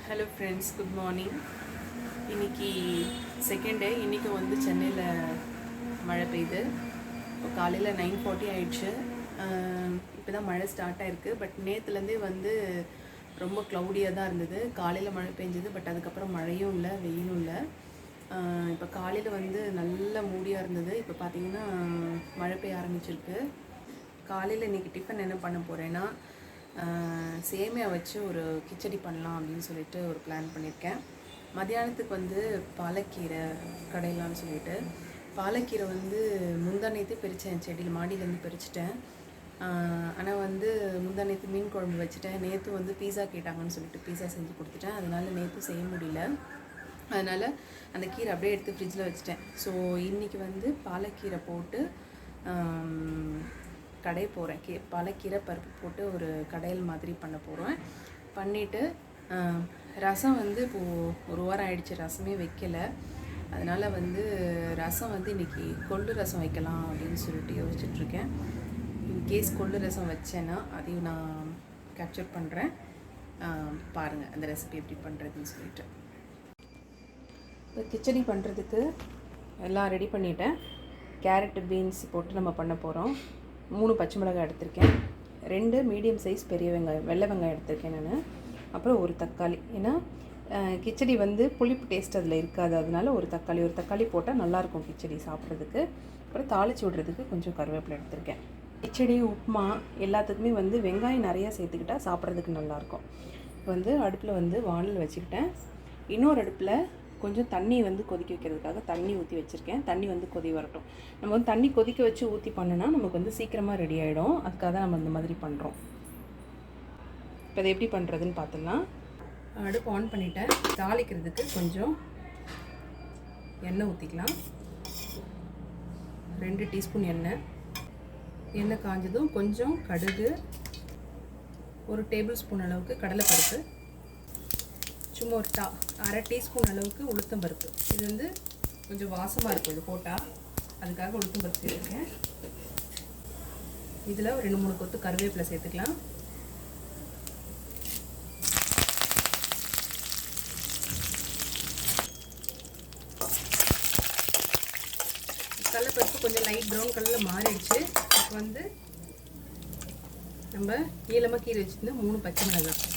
Hello friends, good morning. இன்றைக்கி second day. இன்றைக்கி வந்து சென்னையில் மழை பெய்யுது. இப்போ காலையில் 9:40 ஆயிடுச்சு. இப்போ தான் மழை ஸ்டார்ட் ஆகிருக்கு. பட் நேற்றுலேருந்தே வந்து ரொம்ப க்ளவுடியாக தான் இருந்தது. காலையில் மழை பெஞ்சுது, பட் அதுக்கப்புறம் மழையும் இல்லை, வெயிலும் இல்லை. இப்போ காலையில் வந்து நல்ல மூடியாக இருந்தது. இப்போ பார்த்திங்கன்னா மழை பெய்ய ஆரம்பிச்சிருக்கு. காலையில் இன்றைக்கி டிஃபன் என்ன பண்ண போகிறேன்னா, சேமியா வச்சு ஒரு கிச்சடி பண்ணலாம் அப்படின்னு சொல்லிட்டு ஒரு பிளான் பண்ணியிருக்கேன். மத்தியானத்துக்கு வந்து பாலக்கீரை கடையலான்னு சொல்லிட்டு, பாலக்கீரை வந்து முந்தானேத்து பிரித்தேன், செடியில் மாடியிலேருந்து பறிச்சிட்டேன். ஆனால் வந்து முந்தானேத்து மீன் குழம்பு வச்சுட்டேன். நேற்று வந்து பீஸா கேட்டாங்கன்னு சொல்லிட்டு பீஸா செஞ்சு கொடுத்துட்டேன். அதனால் நேற்று செய்ய முடியல. அதனால் அந்த கீரை அப்படியே எடுத்து ஃப்ரிட்ஜில் வச்சுட்டேன். ஸோ இன்றைக்கி வந்து பாலக்கீரை போட்டு கடைய போகிறேன். பாலக்கீரை பருப்பு போட்டு ஒரு கடையல் மாதிரி பண்ண போகிறேன். பண்ணிவிட்டு ரசம் வந்து இப்போது ஒரு வாரம் ஆயிடுச்சு, ரசமே வைக்கலை. அதனால் வந்து ரசம் வந்து இன்றைக்கி கொள்ளு ரசம் வைக்கலாம் அப்படின்னு சொல்லிட்டு யோசிச்சுட்ருக்கேன். இன்கேஸ் கொள்ளு ரசம் வச்சேன்னா அதையும் நான் கேப்சர் பண்ணுறேன். பாருங்கள் அந்த ரெசிபி எப்படி பண்ணுறதுன்னு சொல்லிட்டு. இப்போ கிச்சடி பண்ணுறதுக்கு எல்லாம் ரெடி பண்ணிட்டேன். கேரட்டு, பீன்ஸ் போட்டு நம்ம பண்ண போகிறோம். 3 பச்சை மிளகாய் எடுத்திருக்கேன். 2 மீடியம் சைஸ் பெரிய வெங்காயம், வெள்ளை வெங்காயம் எடுத்திருக்கேன் நான். அப்புறம் ஒரு தக்காளி. ஏன்னா கிச்சடி வந்து புளிப்பு டேஸ்ட் அதில் இருக்காது. அதனால ஒரு தக்காளி போட்டால் நல்லாயிருக்கும் கிச்சடி சாப்பிட்றதுக்கு. அப்புறம் தாளித்து விடுறதுக்கு கொஞ்சம் கருவேப்பிலை எடுத்திருக்கேன். கிச்சடி, உப்புமா எல்லாத்துக்குமே வந்து வெங்காயம் நிறையா சேர்த்துக்கிட்டால் சாப்பிட்றதுக்கு நல்லாயிருக்கும். இப்போ வந்து அடுப்பில் வந்து வானல் வச்சுக்கிட்டேன். இன்னொரு அடுப்பில் கொஞ்சம் தண்ணி வந்து கொதிக்க வைக்கிறதுக்காக தண்ணி ஊற்றி வச்சுருக்கேன். தண்ணி வந்து கொதி வரட்டும். நம்ம வந்து தண்ணி கொதிக்க வச்சு ஊற்றி பண்ணோன்னா நமக்கு வந்து சீக்கிரமாக ரெடி ஆகிடும். அதுக்காக தான் நம்ம இந்த மாதிரி பண்ணுறோம். இப்போ அதை எப்படி பண்ணுறதுன்னு பார்த்துடலாம். அடுப்பு ஆன் பண்ணிவிட்டேன். தாளிக்கிறதுக்கு கொஞ்சம் எண்ணெய் ஊற்றிக்கலாம். 2 டீஸ்பூன் எண்ணெய். எண்ணெய் காஞ்சதும் கொஞ்சம் கடுகு, 1 டேபிள் ஸ்பூன் அளவுக்கு கடலைப்பருப்பு, சும்மா ஒரு 1/2 டீஸ்பூன் அளவுக்கு உளுத்தம்பருப்பு. இது வந்து கொஞ்சம் வாசமாக இருக்கும் இது போட்டால், அதுக்காக உளுத்தம்பருப்பு சேர்த்துருக்கேன். இதில் ஒரு 2-3 கொத்து கருவேப்பிலை சேர்த்துக்கலாம். கடலைப்பருப்பு கொஞ்சம் லைட் ப்ரௌன் கலரில் மாறிடுச்சு. இப்போ வந்து நம்ம நீளமாக கீரை வச்சுருந்தா 3 பச்சை மிளகாய்,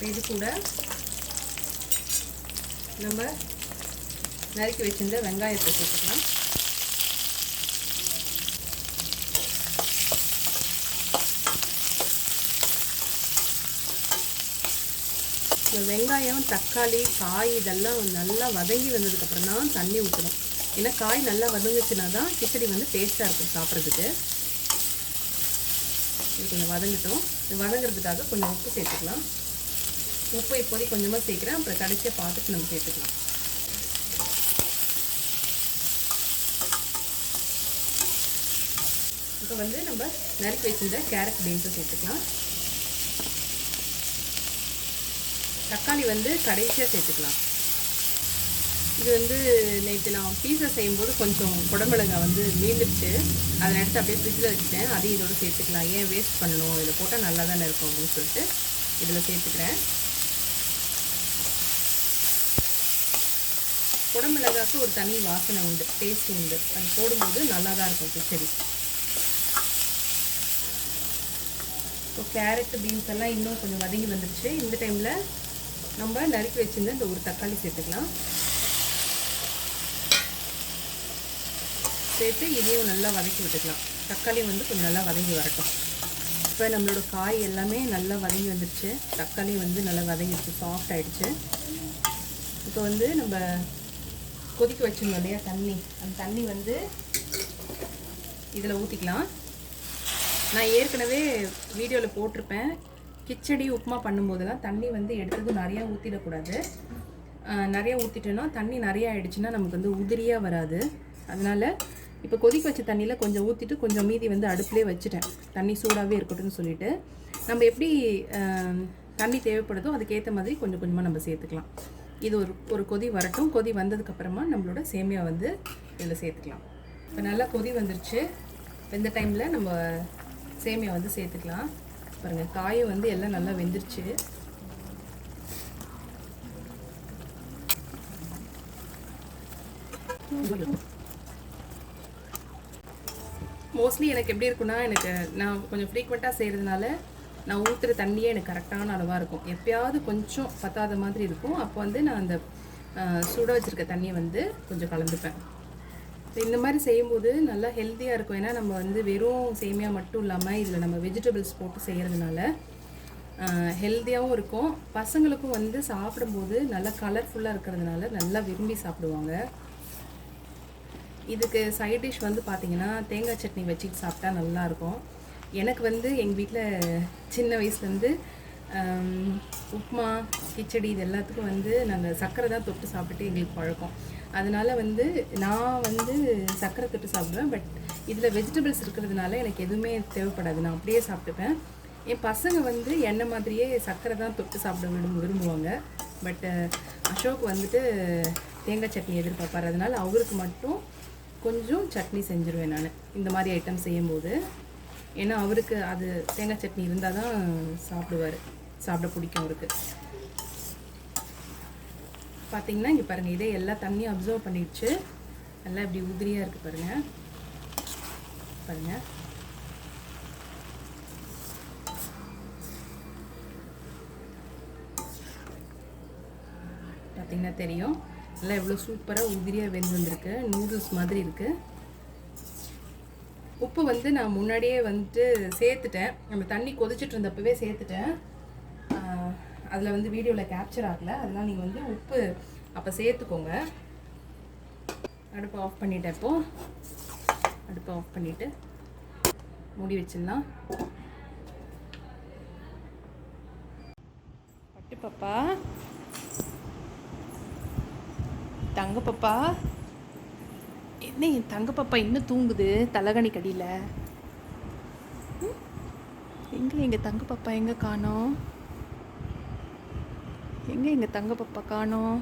இது கூட நம்ம நறுக்கி வச்சிருந்த வெங்காயத்தை சேர்த்துக்கலாம். இந்த வெங்காயம், தக்காளி, காய் இதெல்லாம் நல்லா வதங்கி வந்ததுக்கப்புறம் தான் தண்ணி ஊற்றணும். ஏன்னா காய் நல்லா வதங்குச்சுன்னா தான் கிச்சடி வந்து டேஸ்ட்டாக இருக்கும் சாப்பிட்றதுக்கு. இது கொஞ்சம் வதங்கிட்டோம். இது வதங்கிறதுக்காக கொஞ்சம் உப்பு சேர்த்துக்கலாம். உப்பு இப்போதைக்கு கொஞ்சமாக சேர்க்குறேன். அப்புறம் கடைசியாக பார்த்துட்டு நம்ம சேர்த்துக்கலாம். இப்போ வந்து நம்ம நறுக்கி வச்சிருந்த கேரட், பீன்ஸை சேர்த்துக்கலாம். தக்காளி வந்து கடைசியாக சேர்த்துக்கலாம். இது வந்து நேற்று நான் பீஸா செய்யும்போது கொஞ்சம் குடமிளகாய் வந்து மீந்துடுச்சு. அதை எடுத்து அப்படியே ஃப்ரிட்ஜில் வச்சுட்டேன். அதையும் இதோடு சேர்த்துக்கலாம். ஏன் வேஸ்ட் பண்ணணும், இதில் போட்டால் நல்லா தானே இருக்கும் அப்படின்னு சொல்லிட்டு இதில் சேர்த்துக்கிறேன். குடமிளகாய்க்கு ஒரு தனி வாசனை உண்டு, டேஸ்ட் உண்டு. அது போடும்போது நல்லா தான் இருக்கும் கிச்சடி. இப்போ கேரட்டு, பீன்ஸ் எல்லாம் இன்னும் கொஞ்சம் வதங்கி வந்துடுச்சு. இந்த டைமில் நம்ம நறுக்கி வச்சுருந்த இந்த ஒரு தக்காளி சேர்த்துக்கலாம். சேர்த்து இதையும் நல்லா வதக்கி விட்டுக்கலாம். தக்காளி வந்து கொஞ்சம் நல்லா வதங்கி வரட்டும். இப்போ நம்மளோட காய் எல்லாமே நல்லா வதங்கி வந்துடுச்சு. தக்காளி வந்து நல்லா வதங்கிடுச்சு, சாஃப்ட் ஆகிடுச்சு. இப்போ வந்து நம்ம கொதிக்க வச்சுருந்தோம் இல்லையா தண்ணி, அந்த தண்ணி வந்து இதில் ஊற்றிக்கலாம். நான் ஏற்கனவே வீடியோவில் போட்டிருப்பேன், கிச்சடி, உப்புமா பண்ணும்போதெல்லாம் தண்ணி வந்து எடுத்தது நிறையா ஊற்றிடக்கூடாது. நிறையா ஊற்றிட்டோன்னா தண்ணி நிறையா ஆகிடுச்சுன்னா நமக்கு வந்து உதிரியாக வராது. அதனால் இப்போ கொதிக்க வச்ச தண்ணியில் கொஞ்சம் ஊற்றிட்டு கொஞ்சம் மீதி வந்து அடுப்புலேயே வச்சுட்டேன். தண்ணி சூடாகவே இருக்கட்டும்னு சொல்லிவிட்டு நம்ம எப்படி தண்ணி தேவைப்படுதோ அதுக்கேற்ற மாதிரி கொஞ்சம் கொஞ்சமாக நம்ம சேர்த்துக்கலாம். இது ஒரு கொதி வரட்டும். கொதி வந்ததுக்கப்புறமா நம்மளோட சேமியா வந்து இதில் சேர்த்துக்கலாம். இப்போ நல்லா கொதி வந்துருச்சு. இந்த டைமில் நம்ம சேமியா வந்து சேர்த்துக்கலாம். பாருங்கள், காயும் வந்து எல்லாம் நல்லா வெந்துருச்சு. மோஸ்ட்லி எனக்கு எப்படி இருக்குன்னா, நான் கொஞ்சம் ஃப்ரீக்வெண்ட்டாக செய்கிறதுனால நான் ஊற்றுற தண்ணியே எனக்கு கரெக்டான அளவாக இருக்கும். எப்பயாவது கொஞ்சம் பத்தாத மாதிரி இருக்கும். அப்போ வந்து நான் அந்த சுட வச்சுருக்க தண்ணியை வந்து கொஞ்சம் கலந்துப்பேன். இந்த மாதிரி செய்யும்போது நல்லா ஹெல்த்தியாக இருக்கும். ஏன்னா நம்ம வந்து வெறும் சேமியா மட்டும் இல்லாமல் இதில் நம்ம வெஜிடபிள்ஸ் போட்டு செய்கிறதுனால ஹெல்த்தியாகவும் இருக்கும். பசங்களுக்கும் வந்து சாப்பிடும்போது நல்லா கலர்ஃபுல்லாக இருக்கிறதுனால நல்லா விரும்பி சாப்பிடுவாங்க. இதுக்கு சைட் டிஷ் வந்து பார்த்திங்கன்னா தேங்காய் சட்னி வச்சுட்டு சாப்பிட்டா நல்லாயிருக்கும். எனக்கு வந்து எங்கள் வீட்டில் சின்ன வயசுலேருந்து உப்மா, கிச்சடி இது எல்லாத்துக்கும் வந்து நாங்கள் சர்க்கரை தான் தொட்டு சாப்பிட்டுட்டு எங்களுக்கு பழக்கம். அதனால் வந்து நான் வந்து சர்க்கரை தொட்டு சாப்பிடுவேன். பட் இதில் வெஜிடபிள்ஸ் இருக்கிறதுனால எனக்கு எதுவுமே தேவைப்படாது, நான் அப்படியே சாப்பிட்டுப்பேன். என் பசங்க வந்து என்ன மாதிரியே சர்க்கரை தான் தொட்டு சாப்பிட விரும்புவாங்க. பட் அசோக் வந்துட்டு தேங்காய் சட்னி எதிர்பார்ப்பார். அதனால் அவருக்கு மட்டும் கொஞ்சம் சட்னி செஞ்சுருவேன் நான் இந்த மாதிரி ஐட்டம் செய்யும்போது. ஏன்னா அவருக்கு அது தேங்காய் சட்னி இருந்தால் தான் சாப்பிட பிடிக்கும் அவருக்கு. பார்த்திங்கன்னா இங்கே பாருங்கள், இதே எல்லா தண்ணியும் அப்சர்வ் பண்ணிடுச்சு. நல்லா இப்படி உதிரியாக இருக்குது பாருங்கள். பார்த்திங்கன்னா தெரியும் நல்லா எவ்வளோ சூப்பராக உதிரியாக வெந்து வந்திருக்கு. நூடுல்ஸ் மாதிரி இருக்குது. உப்பு வந்து நான் முன்னாடியே வந்துட்டு சேர்த்துட்டேன். நம்ம தண்ணி கொதிச்சுட்டு இருந்தப்பவே சேர்த்துட்டேன். அதில் வந்து வீடியோவில் கேப்சர் ஆகலை. அதனால் நீங்கள் வந்து உப்பு அப்போ சேர்த்துக்கோங்க. அடுப்பை ஆஃப் பண்ணிட்டேன். இப்போது அடுப்பை ஆஃப் பண்ணிவிட்டு மூடி வச்சிடலாம். பட்டு பாப்பா, தங்க பாப்பா, என்ன என் தங்க பாப்பா இன்னும் தூங்குது தலகணி கடியில்? எங்கள் தங்க பாப்பா எங்கே காணோம்? எங்கள் தங்க பாப்பா காணோம்?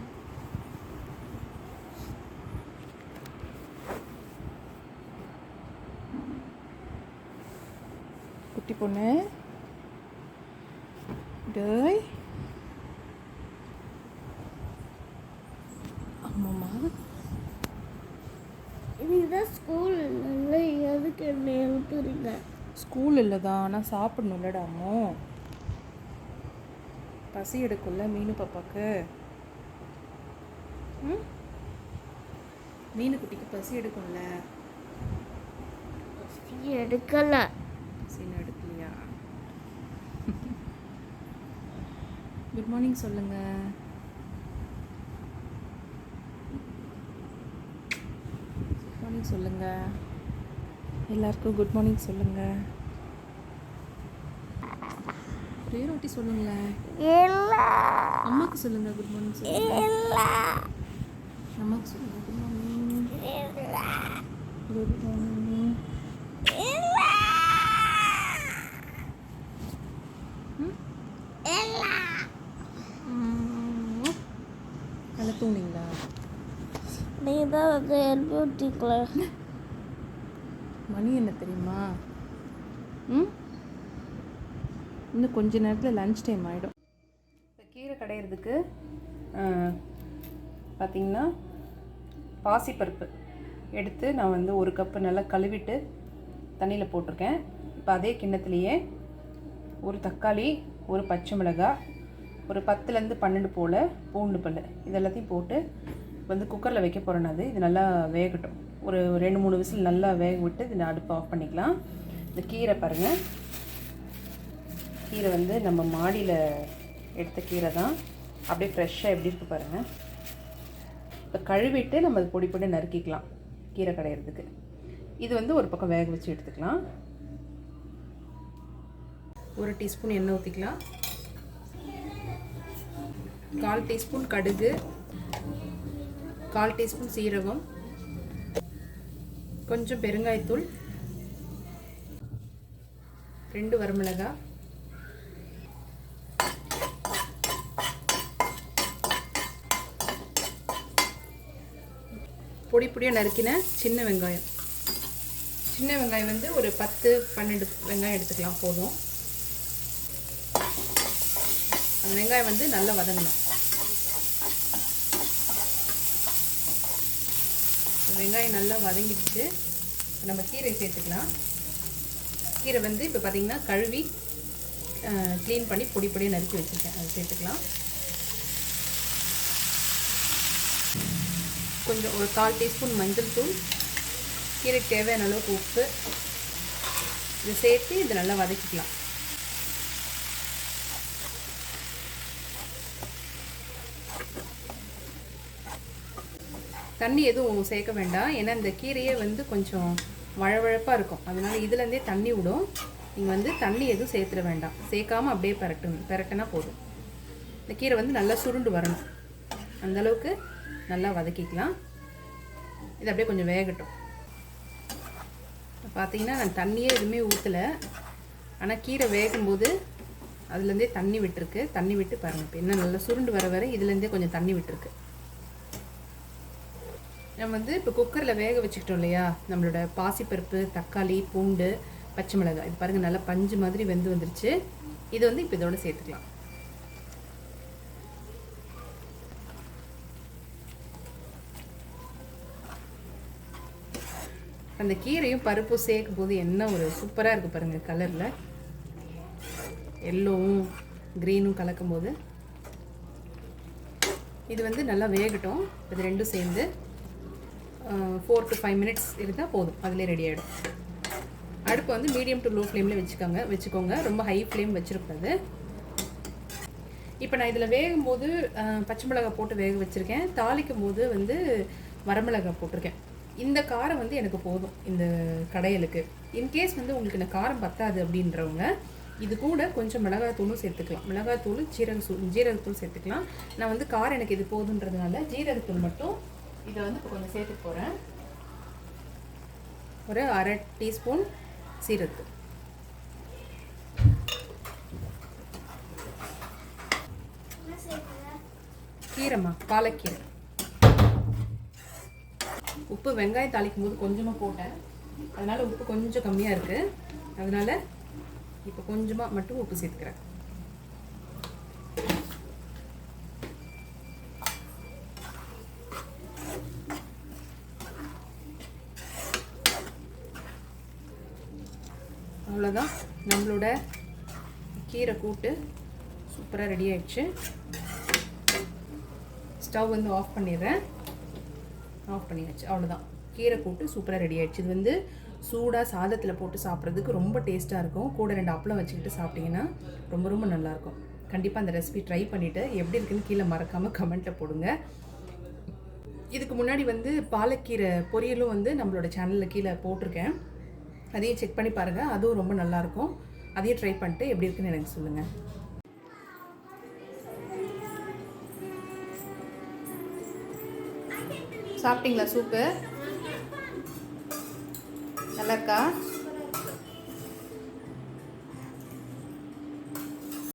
குட்டி பொண்ணு டேய், அம்மாம்மா இதுதான் ஸ்கூல் இல்லை, எதுக்கு என்ன எழுப்புறீங்க? ஸ்கூல் இல்லை தான், ஆனால் சாப்பிடணும்லடா அம்மோ. பசி எடுக்கும்ல மீனு பாப்பாக்கு. மீனு குட்டிக்கு பசி எடுக்கும்ல. எடுக்கல. பசின்னு எடுக்கலையா? குட் மார்னிங் சொல்லுங்க. குட் மார்னிங் சொல்லுங்க. எல்லாருக்கும் குட் மார்னிங் சொல்லுங்க. ஒரே ரொட்டி சொல்லுங்களேன். அம்மாக்கு சொல்லுங்க குட் மார்னிங் சொல்லுங்க. அம்மாக்கு சொல்லுங்க குட் மார்னிங். Good morning. நல்லா தூங்குனீங்களா? நீ தான் வந்து எழுப்பி விட்டீங்களா? மணி என்ன தெரியுமா? இன்னும் கொஞ்ச நேரத்தில் லன்ச் டைம் ஆகிடும். இப்போ கீரை கடையிறதுக்கு பார்த்திங்கன்னா பாசிப்பருப்பு எடுத்து நான் வந்து 1 கப்பு நல்லா கழுவிட்டு தண்ணியில் போட்டிருக்கேன். இப்போ அதே கிண்ணத்துலேயே 1 தக்காளி, 1 பச்சை மிளகாய், ஒரு 10லேருந்து 12 போல் பூண்டு பல், இது எல்லாத்தையும் போட்டு வந்து குக்கரில் வைக்க போகிறேன். இது நல்லா வேகட்டும். ஒரு 2-3 விசில் நல்லா வேக விட்டு இது அடுப்பை ஆஃப் பண்ணிக்கலாம். இந்த கீரை பாருங்கள், கீரை வந்து நம்ம மாடியில் எடுத்த கீரை தான், அப்படியே ஃப்ரெஷ்ஷாக எப்படி இருக்குது பாருங்கள். இப்போ கழுவிட்டு நம்ம அது பொடி பொடி நறுக்கிக்கலாம் கீரை கடையிறதுக்கு. இது வந்து ஒரு பக்கம் வேக வச்சு எடுத்துக்கலாம். 1 டீஸ்பூன் எண்ணெய் ஊற்றிக்கலாம். 1/4 டீஸ்பூன் கடுகு, 1/4 டீஸ்பூன் சீரகம், கொஞ்சம் பெருங்காயத்தூள், 2 வரமிளகாய், பொடி பொடியாக நறுக்கின சின்ன வெங்காயம், சின்ன வெங்காயம் வந்து ஒரு 10-12 வெங்காயம் எடுத்துக்கலாம் போதும். அந்த வெங்காயம் வந்து நல்லா வதங்கணும். வெங்காயம் நல்லா வதங்கிடுச்சு. நம்ம கீரை சேர்த்துக்கலாம். கீரை வந்து இப்போ பார்த்திங்கன்னா கழுவி க்ளீன் பண்ணி பொடி பொடியாக நறுக்கி வச்சுருக்கேன். அதை சேர்த்துக்கலாம். கொஞ்சம் ஒரு 1/4 டீஸ்பூன் மஞ்சள் தூள், கீரைக்கு தேவையான அளவுக்கு உப்பு, இதை சேர்த்து இதை நல்லா வதக்கிக்கலாம். தண்ணி எதுவும் சேர்க்க வேண்டாம். ஏன்னா இந்த கீரையே வந்து கொஞ்சம் வழவழப்பாக இருக்கும். அதனால் இதுலேருந்தே தண்ணி விடும். நீங்கள் வந்து தண்ணி எதுவும் சேர்த்துட வேண்டாம். சேர்க்காமல் அப்படியே பெரட்டினா போதும். இந்த கீரை வந்து நல்லா சுருண்டு வரணும். அந்தளவுக்கு நல்லா வதக்கிக்கலாம். இது அப்படியே கொஞ்சம் வேகட்டும். பார்த்தீங்கன்னா நான் தண்ணியே எதுவுமே ஊற்றலை. ஆனால் கீரை வேகும்போது அதுலேருந்தே தண்ணி விட்டுருக்கு. தண்ணி விட்டு பாருங்கள். இப்போ என்ன நல்லா சுருண்டு வர இதுலேருந்தே கொஞ்சம் தண்ணி விட்டுருக்கு. நம்ம வந்து இப்போ குக்கரில் வேக வச்சுக்கிட்டோம் இல்லையா, நம்மளோட பாசிப்பருப்பு, தக்காளி, பூண்டு, பச்சை மிளகாய், இது பாருங்கள் நல்லா பஞ்சு மாதிரி வெந்து வந்துருச்சு. இது வந்து இப்போ இதோட சேர்த்துக்கலாம். அந்த கீரையும் பருப்பும் சேர்க்கும் போது என்ன ஒரு சூப்பராக இருக்குது பாருங்கள். கலரில் எல்லோவும் க்ரீனும் கலக்கும் போது இது வந்து நல்லா வேகட்டும். இது ரெண்டும் சேர்ந்து 4 to 5 minutes இருந்தால் போதும். அதிலே ரெடி ஆகிடும். அடுப்பு வந்து மீடியம் டு லோ ஃப்ளேமில் வச்சுக்கோங்க. ரொம்ப ஹை ஃப்ளேம் வச்சுருக்கூடாது. இப்போ நான் இதில் வேகும்போது பச்சை மிளகாய் போட்டு வேக வச்சுருக்கேன். தாளிக்கும் போது வந்து வரமிளகாய் போட்டிருக்கேன். இந்த காரம் வந்து எனக்கு போதும் இந்த கடையலுக்கு. இன்கேஸ் வந்து உங்களுக்கு இந்த காரம் பத்தாது அப்படின்றவங்க இது கூட கொஞ்சம் மிளகாத்தூளும் சேர்த்துக்கலாம். மிளகாத்தூள், ஜீரகத்தூள் சேர்த்துக்கலாம். நான் வந்து காரம் எனக்கு இது போதுன்றதுனால ஜீரகத்தூள் மட்டும் இதை வந்து இப்போ கொஞ்சம் சேர்த்து போகிறேன். ஒரு 1/2 டீஸ்பூன் சீரகத்தூள். கீரைமா, பாலக்கீரை. உப்பு வெங்காயம் தாளிக்கும் போது கொஞ்சமாக போட்டேன். அதனால் உப்பு கொஞ்சம் கம்மியாக இருக்குது. அதனால் இப்போ கொஞ்சமாக மட்டும் உப்பு சேர்த்துக்கிறேன். அவ்வளோதான், நம்மளோட கீரை கூட்டு சூப்பராக ரெடி ஆயிடுச்சு. ஸ்டவ் வந்து ஆஃப் பண்ணிடுறேன். ஆஃப் பண்ணியாச்சு. அவ்வளோதான், கீரை கூட்டு சூப்பராக ரெடி ஆயிடுச்சு. இது வந்து சூடாக சாதத்தில் போட்டு சாப்பிட்றதுக்கு ரொம்ப டேஸ்ட்டாக இருக்கும். கூட 2 அப்பளம் வச்சுக்கிட்டு சாப்பிட்டிங்கன்னா ரொம்ப ரொம்ப நல்லாயிருக்கும். கண்டிப்பாக அந்த ரெசிபி ட்ரை பண்ணிவிட்டு எப்படி இருக்குன்னு கீழே மறக்காமல் கமெண்ட்டில் போடுங்க. இதுக்கு முன்னாடி வந்து பாலக்கீரை பொரியலும் வந்து நம்மளோட சேனலில் கீழே போட்டிருக்கேன். அதையும் செக் பண்ணி பாருங்கள். அதுவும் ரொம்ப நல்லாயிருக்கும். அதையும் ட்ரை பண்ணிட்டு எப்படி இருக்குன்னு எனக்கு சொல்லுங்கள். சாப்பிட்டீங்களா? சூப்பு நல்லா இருக்கா?